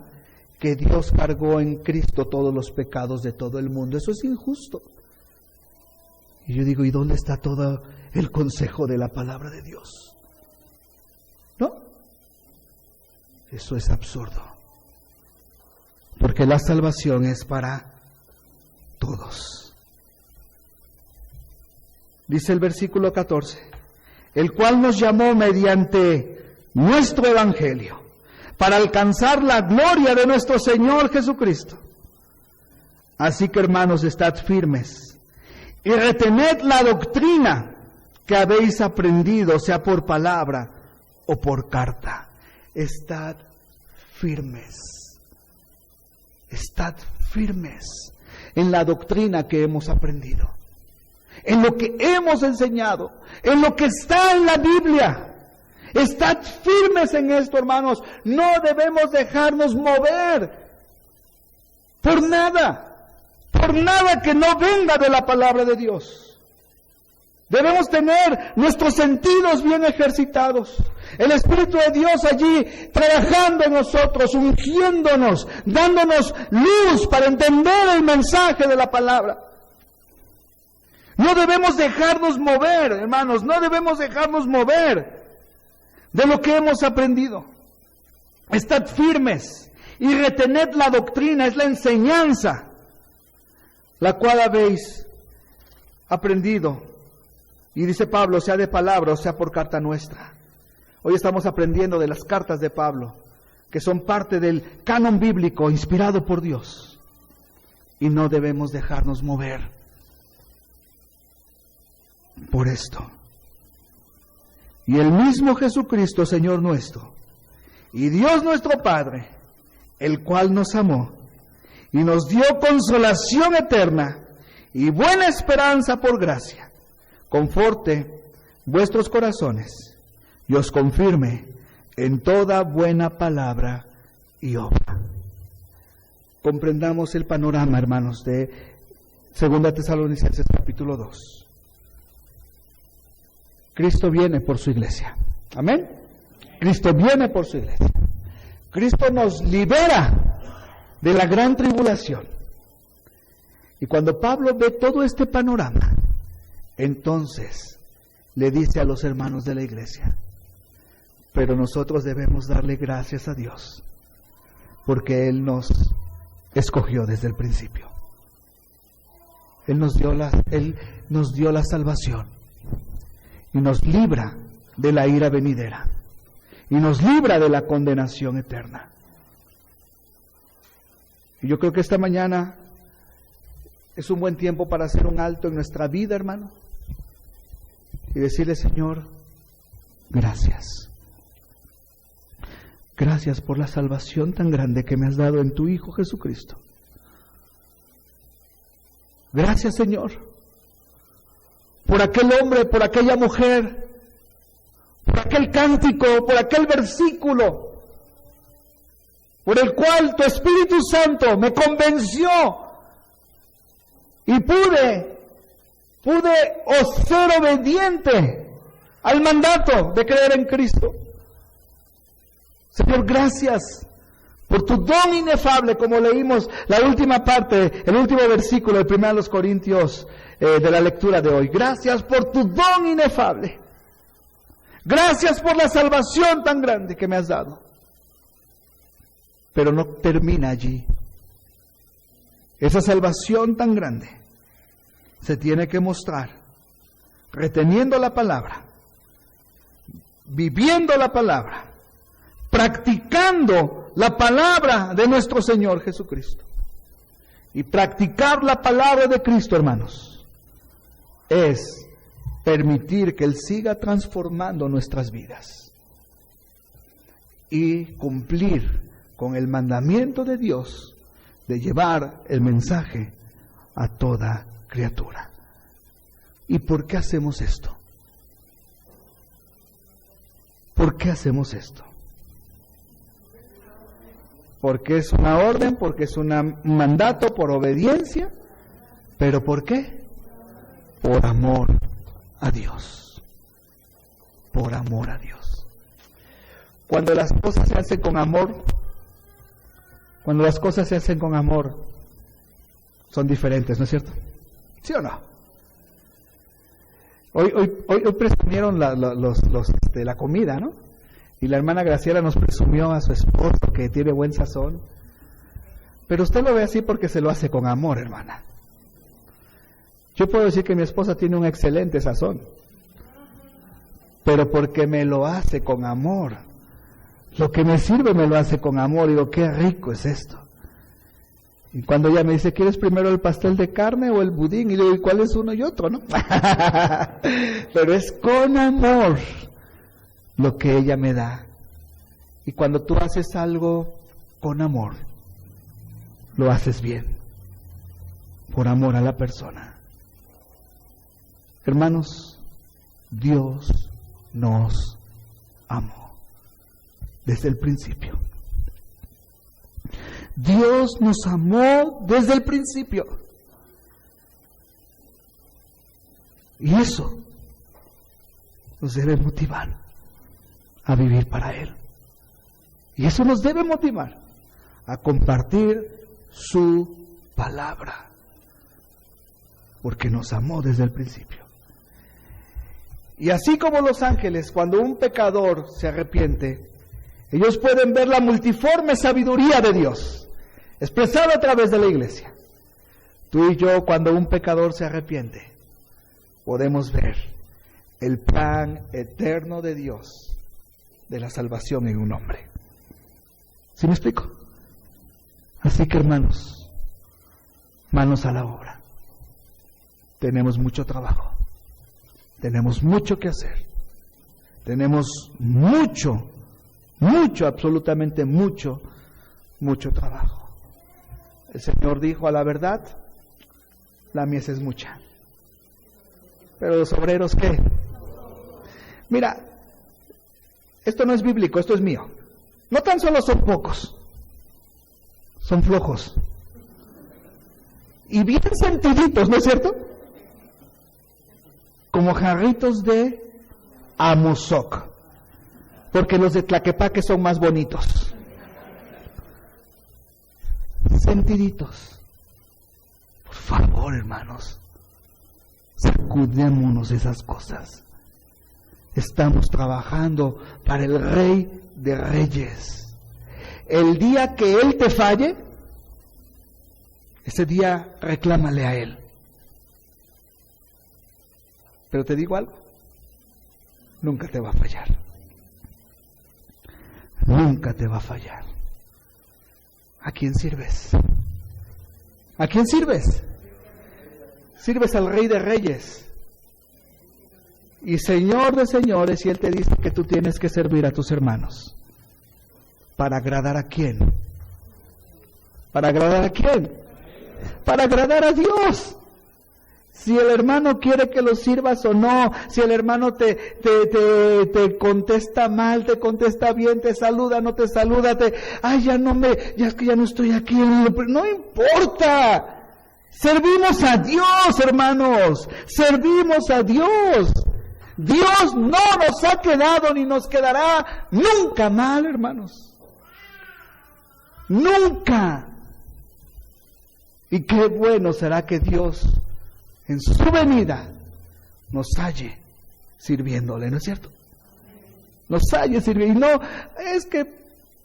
S2: que Dios cargó en Cristo todos los pecados de todo el mundo. Eso es injusto. Y yo digo: ¿y dónde está todo el consejo de la palabra de Dios? ¿No? Eso es absurdo. Porque la salvación es para todos. Dice el versículo 14: el cual nos llamó mediante nuestro evangelio, para alcanzar la gloria de nuestro Señor Jesucristo. Así que, hermanos, estad firmes y retened la doctrina que habéis aprendido, sea por palabra o por carta. Estad firmes. Estad firmes en la doctrina que hemos aprendido, en lo que hemos enseñado, en lo que está en la Biblia. Estad firmes en esto, hermanos. No debemos dejarnos mover por nada que no venga de la palabra de Dios. Debemos tener nuestros sentidos bien ejercitados. El Espíritu de Dios allí trabajando en nosotros, ungiéndonos, dándonos luz para entender el mensaje de la palabra. No debemos dejarnos mover, hermanos, no debemos dejarnos mover de lo que hemos aprendido. Estad firmes y retened la doctrina, es la enseñanza, la cual habéis aprendido. Y dice Pablo, sea de palabra o sea por carta nuestra. Hoy estamos aprendiendo de las cartas de Pablo, que son parte del canon bíblico inspirado por Dios. Y no debemos dejarnos mover por esto. Y el mismo Jesucristo, Señor nuestro, y Dios nuestro Padre, el cual nos amó y nos dio consolación eterna y buena esperanza por gracia, conforte vuestros corazones y os confirme en toda buena palabra y obra. Comprendamos el panorama, hermanos, de 2 Tesalonicenses capítulo 2. Cristo viene por su iglesia. Amén. Cristo viene por su iglesia. Cristo nos libera de la gran tribulación. Y cuando Pablo ve todo este panorama, entonces le dice a los hermanos de la iglesia: Pero nosotros debemos darle gracias a Dios, porque Él nos escogió desde el principio. Él nos dio la salvación y nos libra de la ira venidera y nos libra de la condenación eterna. Y yo creo que esta mañana es un buen tiempo para hacer un alto en nuestra vida, hermano, y decirle: Señor, gracias. Gracias por la salvación tan grande que me has dado en tu Hijo Jesucristo. Gracias, Señor, por aquel hombre, por aquella mujer, por aquel cántico, por aquel versículo, por el cual tu Espíritu Santo me convenció y pude ser obediente al mandato de creer en Cristo. Señor, gracias por tu don inefable, como leímos la última parte, el último versículo de 1 Corintios de la lectura de hoy. Gracias por tu don inefable. Gracias por la salvación tan grande que me has dado. Pero no termina allí. Esa salvación tan grande se tiene que mostrar reteniendo la palabra, viviendo la palabra, practicando la palabra de nuestro Señor Jesucristo. Y practicar la palabra de Cristo, hermanos, es permitir que Él siga transformando nuestras vidas y cumplir con el mandamiento de Dios de llevar el mensaje a toda criatura. ¿Y por qué hacemos esto? ¿Por qué hacemos esto? Porque es una orden, porque es un mandato, por obediencia. ¿Pero por qué? Por amor a Dios. Por amor a Dios. Cuando las cosas se hacen con amor, son diferentes, ¿no es cierto? ¿Sí o no? Hoy presumieron la comida, ¿no? Y la hermana Graciela nos presumió a su esposo que tiene buen sazón. Pero usted lo ve así porque se lo hace con amor, hermana. Yo puedo decir que mi esposa tiene un excelente sazón, pero porque me lo hace con amor. Lo que me sirve me lo hace con amor. Y digo, qué rico es esto. Y cuando ella me dice, ¿quieres primero el pastel de carne o el budín? Y digo, ¿y cuál es uno y otro, no? Pero es con amor lo que ella me da. Y cuando tú haces algo con amor, lo haces bien, por amor a la persona. Hermanos, Dios nos amó desde el principio. Dios nos amó desde el principio. Y eso nos debe motivar a vivir para Él. Y eso nos debe motivar a compartir su palabra, porque nos amó desde el principio. Y así como los ángeles, cuando un pecador se arrepiente, ellos pueden ver la multiforme sabiduría de Dios expresada a través de la iglesia. Tú y yo, cuando un pecador se arrepiente, podemos ver el plan eterno de Dios de la salvación en un hombre. ¿Sí me explico? Así que, hermanos, manos a la obra. Tenemos mucho trabajo. Tenemos mucho que hacer. Tenemos mucho, absolutamente mucho trabajo. El Señor dijo, a la verdad, la mies es mucha. Pero los obreros, ¿qué? Mira, esto no es bíblico, esto es mío. No tan solo son pocos, son flojos. Y bien sentiditos, ¿no es cierto? Como jarritos de Amozoc. Porque los de Tlaquepaque son más bonitos. Sentiditos. Por favor, hermanos, sacudémonos esas cosas. estamos trabajando para el Rey de Reyes. El día que Él te falle, ese día reclámale a Él. Pero te digo algo, nunca te va a fallar. Nunca te va a fallar. ¿A quién sirves? ¿A quién sirves? Sirves al Rey de Reyes y Señor de señores, y Él te dice que tú tienes que servir a tus hermanos. ¿Para agradar a quién? ¿Para agradar a quién? Para agradar a Dios. Si el hermano quiere que lo sirvas o no, si el hermano te contesta mal, te contesta bien, te saluda, no te saluda, ya es que ya no estoy aquí, no importa. Servimos a Dios, hermanos, servimos a Dios. Dios no nos ha quedado ni nos quedará nunca mal, hermanos. Nunca. Y qué bueno será que Dios en su venida nos halle sirviéndole, ¿no es cierto? Nos halle sirviendo. Y no, es que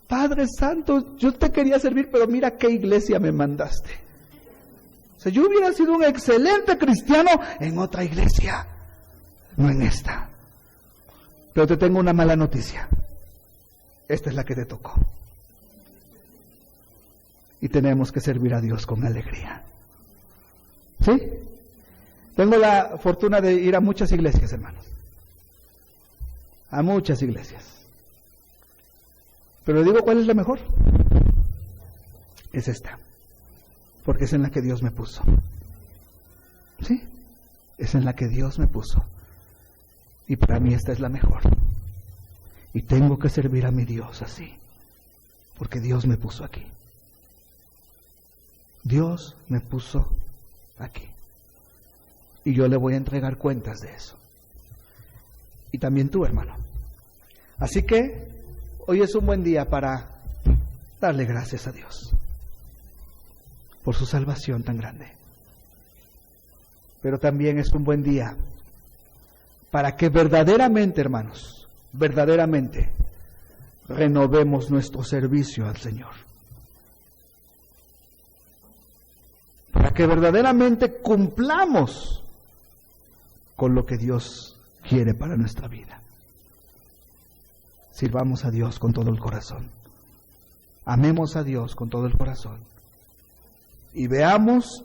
S2: Padre Santo, yo te quería servir, pero mira qué iglesia me mandaste. O sea, yo hubiera sido un excelente cristiano en otra iglesia, no en esta. Pero te tengo una mala noticia. Esta es la que te tocó. Y tenemos que servir a Dios con alegría. ¿Sí? Tengo la fortuna de ir a muchas iglesias, hermanos. A muchas iglesias. Pero le digo cuál es la mejor. Es esta. Porque es en la que Dios me puso. ¿Sí? Es en la que Dios me puso. Y para mí esta es la mejor. Y tengo que servir a mi Dios así. Porque Dios me puso aquí. Dios me puso aquí. Y yo le voy a entregar cuentas de eso. Y también tú, hermano. Así que hoy es un buen día para darle gracias a Dios por su salvación tan grande. Pero también es un buen día para que verdaderamente, hermanos, verdaderamente renovemos nuestro servicio al Señor. Para que verdaderamente cumplamos con lo que Dios quiere para nuestra vida. Sirvamos a Dios con todo el corazón. Amemos a Dios con todo el corazón. Y veamos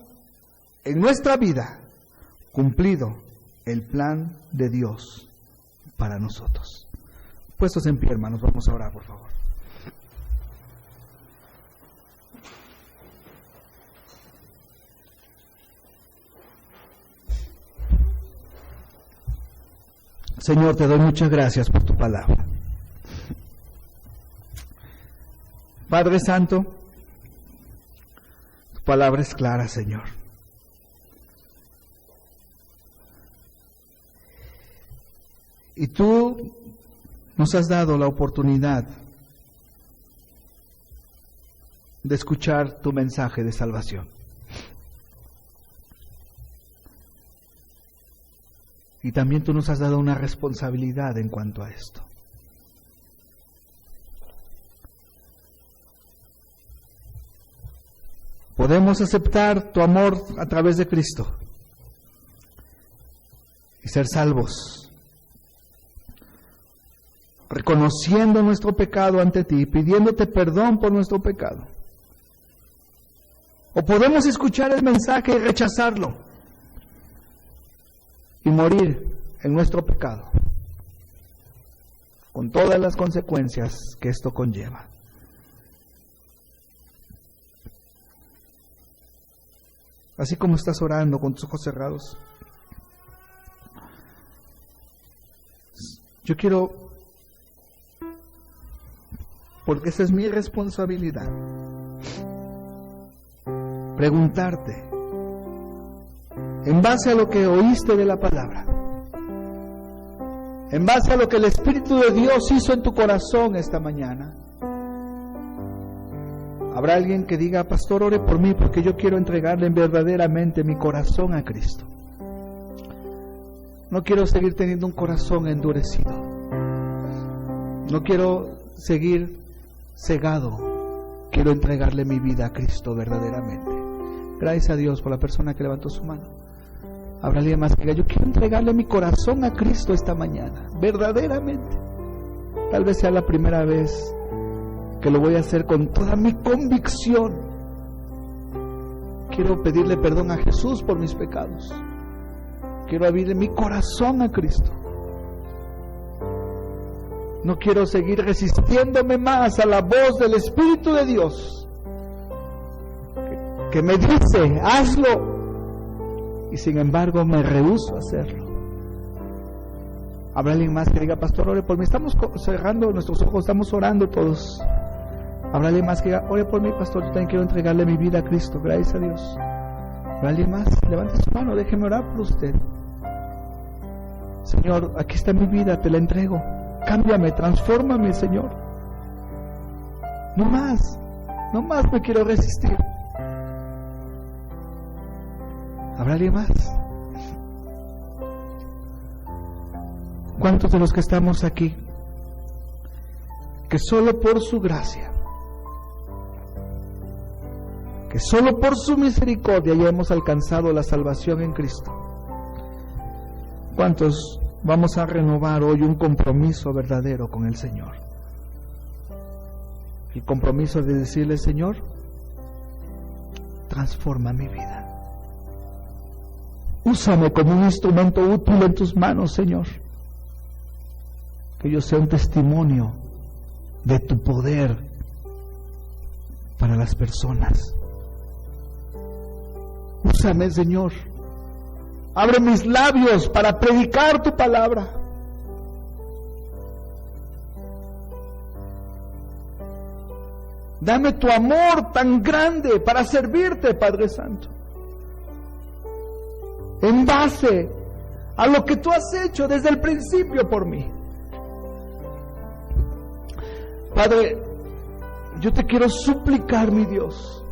S2: en nuestra vida cumplido el plan de Dios para nosotros. Puestos en pie, hermanos, vamos a orar, por favor. Señor, te doy muchas gracias por tu palabra. Padre Santo, tu palabra es clara, Señor. Y tú nos has dado la oportunidad de escuchar tu mensaje de salvación. Y también tú nos has dado una responsabilidad en cuanto a esto. Podemos aceptar tu amor a través de Cristo y ser salvos, reconociendo nuestro pecado ante ti, pidiéndote perdón por nuestro pecado. O podemos escuchar el mensaje y rechazarlo y morir en nuestro pecado, con todas las consecuencias que esto conlleva. Así como estás orando con tus ojos cerrados, yo quiero, porque esa es mi responsabilidad, preguntarte, en base a lo que oíste de la palabra, en base a lo que el Espíritu de Dios hizo en tu corazón esta mañana, habrá alguien que diga: pastor, ore por mí porque yo quiero entregarle verdaderamente mi corazón a Cristo. No quiero seguir teniendo un corazón endurecido. No quiero seguir cegado. Quiero entregarle mi vida a Cristo verdaderamente. Gracias a Dios por la persona que levantó su mano. Habrá alguien más que diga, yo quiero entregarle mi corazón a Cristo esta mañana, verdaderamente. Tal vez sea la primera vez que lo voy a hacer con toda mi convicción. Quiero pedirle perdón a Jesús por mis pecados. Quiero abrirle mi corazón a Cristo. No quiero seguir resistiéndome más a la voz del Espíritu de Dios que me dice, hazlo, y sin embargo me rehúso a hacerlo. ¿Habrá alguien más que diga, pastor, ore por mí? Estamos cerrando nuestros ojos, estamos orando todos. ¿Habrá alguien más que diga, ore por mí, pastor? Yo también quiero entregarle mi vida a Cristo, gracias a Dios. ¿Habrá alguien más? Levante su mano, déjeme orar por usted. Señor, aquí está mi vida, te la entrego. Cámbiame, transfórmame, Señor. No más me quiero resistir. ¿Habrá alguien más? ¿Cuántos de los que estamos aquí, que solo por su gracia, que solo por su misericordia ya hemos alcanzado la salvación en Cristo? ¿Cuántos vamos a renovar hoy un compromiso verdadero con el Señor? El compromiso de decirle, Señor, transforma mi vida. Úsame como un instrumento útil en tus manos, Señor. Que yo sea un testimonio de tu poder para las personas. Úsame, Señor. Abre mis labios para predicar tu palabra. Dame tu amor tan grande para servirte, Padre Santo. En base a lo que tú has hecho desde el principio por mí. Padre, yo te quiero suplicar, mi Dios,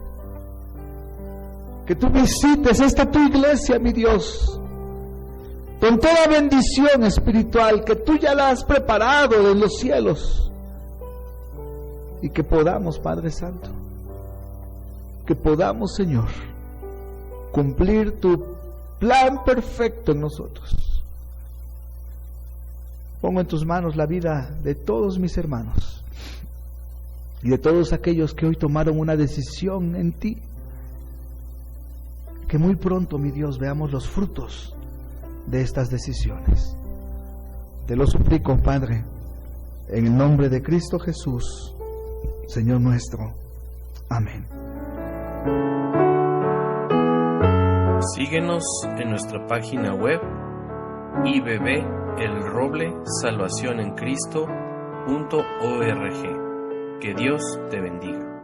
S2: que tú visites esta tu iglesia, mi Dios, con toda bendición espiritual que tú ya la has preparado en los cielos, y que podamos, Padre Santo, que podamos, Señor, cumplir tu plan perfecto en nosotros. Pongo en tus manos la vida de todos mis hermanos y de todos aquellos que hoy tomaron una decisión en ti. Que muy pronto, mi Dios, veamos los frutos de estas decisiones. Te lo suplico, Padre, en el nombre de Cristo Jesús, Señor nuestro. Amén.
S1: Síguenos en nuestra página web IBB El Roble Salvación en Cristo.org. Que Dios te bendiga.